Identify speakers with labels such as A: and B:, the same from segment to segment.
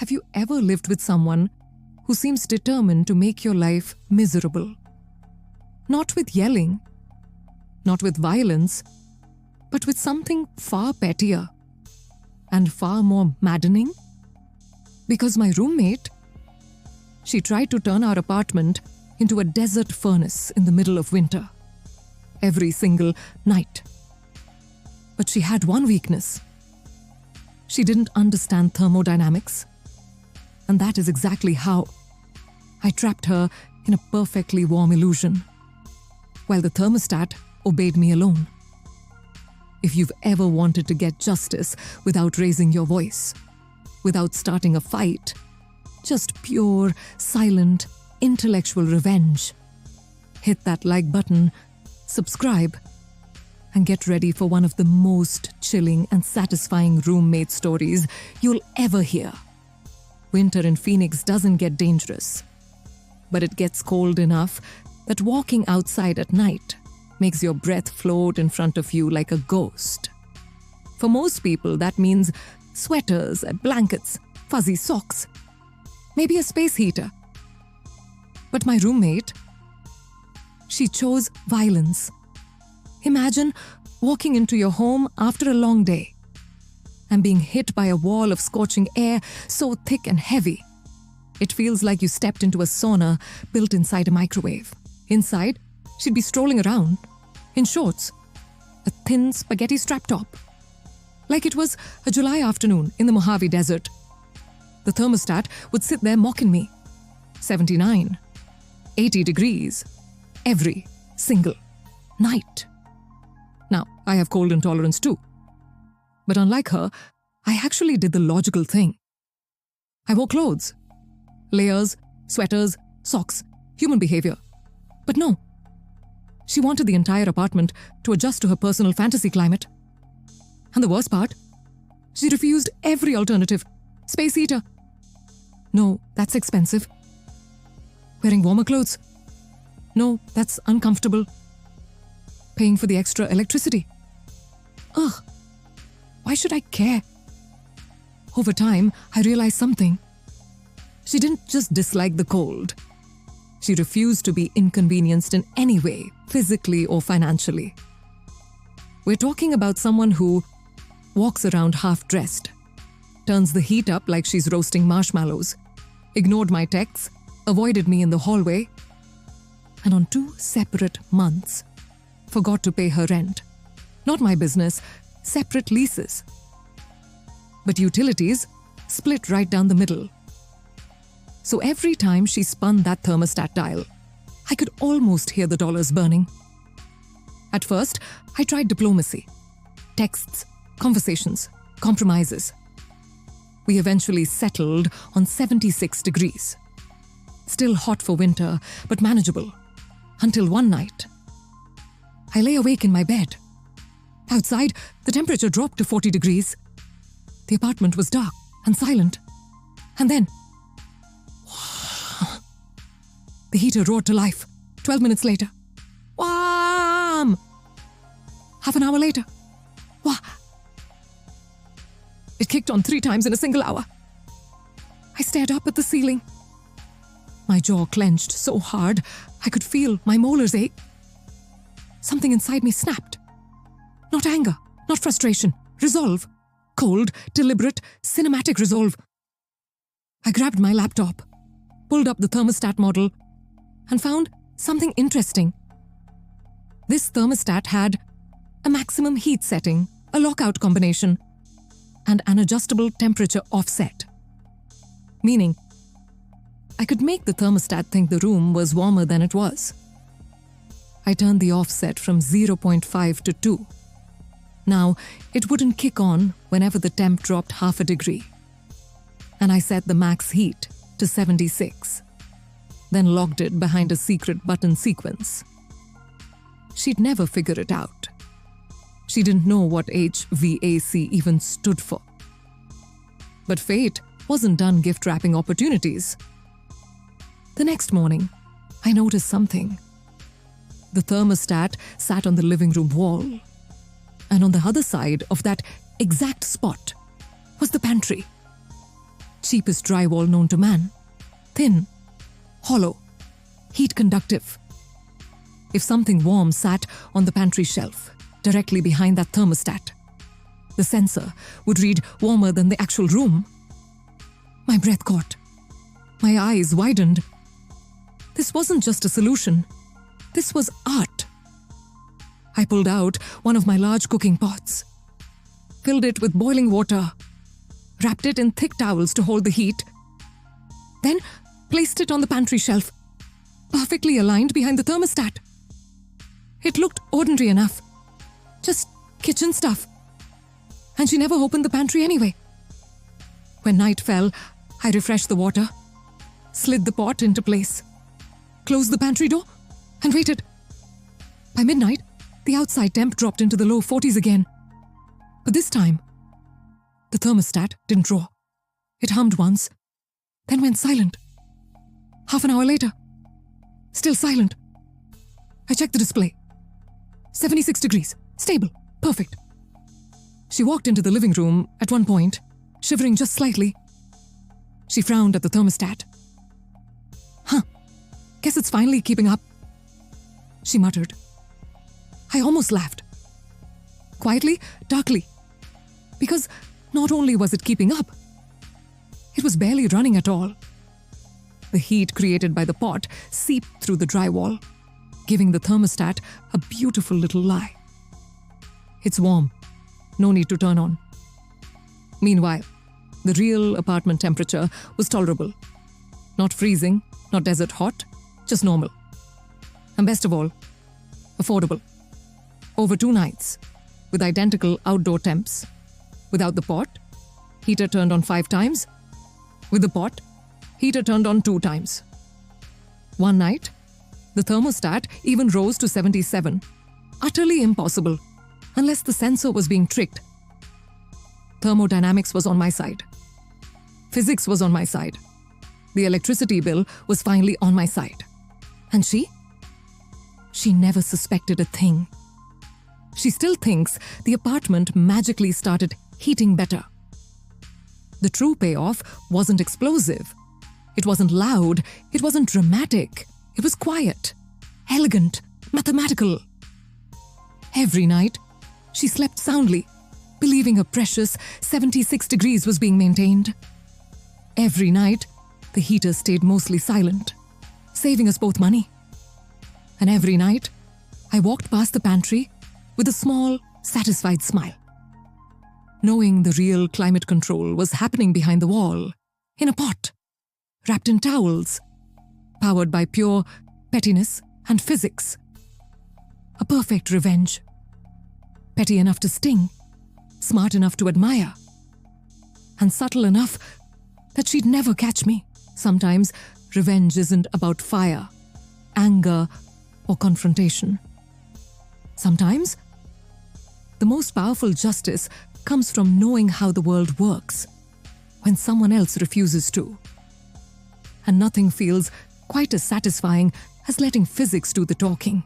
A: Have you ever lived with someone who seems determined to make your life miserable? Not with yelling, not with violence, but with something far pettier and far more maddening? Because my roommate, she tried to turn our apartment into a desert furnace in the middle of winter, every single night. But she had one weakness. She didn't understand thermodynamics. And that is exactly how I trapped her in a perfectly warm illusion, while the thermostat obeyed me alone. If you've ever wanted to get justice without raising your voice, without starting a fight, just pure, silent, intellectual revenge, hit that like button, subscribe, and get ready for one of the most chilling and satisfying roommate stories you'll ever hear. Winter in Phoenix doesn't get dangerous, but it gets cold enough that walking outside at night makes your breath float in front of you like a ghost. For most people, that means sweaters, blankets, fuzzy socks, maybe a space heater. But my roommate, she chose violence. Imagine walking into your home after a long day and being hit by a wall of scorching air so thick and heavy. It feels like you stepped into a sauna built inside a microwave. Inside, she'd be strolling around in shorts, a thin spaghetti strap top, like it was a July afternoon in the Mojave Desert. The thermostat would sit there mocking me. 79, 80 degrees, every single night. Now, I have cold intolerance too. But unlike her, I actually did the logical thing. I wore clothes. Layers, sweaters, socks, human behavior. But no. She wanted the entire apartment to adjust to her personal fantasy climate. And the worst part, she refused every alternative. Space heater. No, that's expensive. Wearing warmer clothes. No, that's uncomfortable. Paying for the extra electricity. Ugh. Why should I care? Over time, I realized something. She didn't just dislike the cold. She refused to be inconvenienced in any way, physically or financially. We're talking about someone who walks around half-dressed, turns the heat up like she's roasting marshmallows, ignored my texts, avoided me in the hallway, and on 2 separate months, forgot to pay her rent. Not my business, separate leases. But utilities split right down the middle. So every time she spun that thermostat dial, I could almost hear the dollars burning. At first, I tried diplomacy. Texts, conversations, compromises. We eventually settled on 76 degrees. Still hot for winter, but manageable. Until one night, I lay awake in my bed. Outside, the temperature dropped to 40 degrees. The apartment was dark and silent. And then, the heater roared to life. 12 minutes later, wham! Half an hour later, wah! It kicked on 3 times in a single hour. I stared up at the ceiling. My jaw clenched so hard, I could feel my molars ache. Something inside me snapped. Not anger, not frustration, resolve. Cold, deliberate, cinematic resolve. I grabbed my laptop, pulled up the thermostat model, and found something interesting. This thermostat had a maximum heat setting, a lockout combination, and an adjustable temperature offset. Meaning, I could make the thermostat think the room was warmer than it was. I turned the offset from 0.5 to 2. Now, it wouldn't kick on whenever the temp dropped half a degree. And I set the max heat to 76, then locked it behind a secret button sequence. She'd never figure it out. She didn't know what HVAC even stood for. But fate wasn't done gift-wrapping opportunities. The next morning, I noticed something. The thermostat sat on the living room wall, and on the other side of that exact spot was the pantry. cheapest drywall known to man. Thin, hollow, heat conductive. If something warm sat on the pantry shelf, directly behind that thermostat, the sensor would read warmer than the actual room. My breath caught. My eyes widened. This wasn't just a solution. This was art. I pulled out one of my large cooking pots, filled it with boiling water, wrapped it in thick towels to hold the heat, then placed it on the pantry shelf, perfectly aligned behind the thermostat. It looked ordinary enough, just kitchen stuff. And she never opened the pantry anyway. When night fell, I refreshed the water, slid the pot into place, closed the pantry door, and waited. By midnight, the outside temp dropped into the low 40s again. But this time, the thermostat didn't draw. It hummed once, then went silent. Half an hour later, still silent. I checked the display. 76 degrees, stable, perfect. She walked into the living room at one point, shivering just slightly. She frowned at the thermostat. Guess it's finally keeping up, she muttered. I almost laughed. Quietly, darkly. Because not only was it keeping up, it was barely running at all. The heat created by the pot seeped through the drywall, giving the thermostat a beautiful little lie. It's warm. No need to turn on. Meanwhile, the real apartment temperature was tolerable. Not freezing, not desert hot, just normal. And best of all, affordable. Over 2 nights, with identical outdoor temps. Without the pot, heater turned on 5 times. With the pot, heater turned on 2 times. One night, the thermostat even rose to 77. Utterly impossible, unless the sensor was being tricked. Thermodynamics was on my side. Physics was on my side. The electricity bill was finally on my side. And she? She never suspected a thing. She still thinks the apartment magically started heating better. The true payoff wasn't explosive. It wasn't loud. It wasn't dramatic. It was quiet, elegant, mathematical. Every night, she slept soundly, believing her precious 76 degrees was being maintained. Every night, the heater stayed mostly silent, saving us both money. And every night, I walked past the pantry with a small, satisfied smile, knowing the real climate control was happening behind the wall, in a pot, wrapped in towels, powered by pure pettiness and physics. A perfect revenge. Petty enough to sting, smart enough to admire, and subtle enough that she'd never catch me. Sometimes revenge isn't about fire, anger, or confrontation. Sometimes the most powerful justice comes from knowing how the world works when someone else refuses to. And nothing feels quite as satisfying as letting physics do the talking.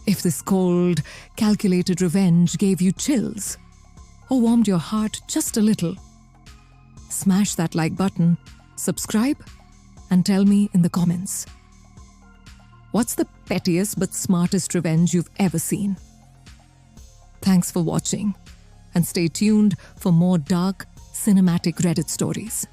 A: If this cold, calculated revenge gave you chills or warmed your heart just a little, smash that like button, subscribe, and tell me in the comments. What's the pettiest but smartest revenge you've ever seen? Thanks for watching, and stay tuned for more dark, cinematic Reddit stories.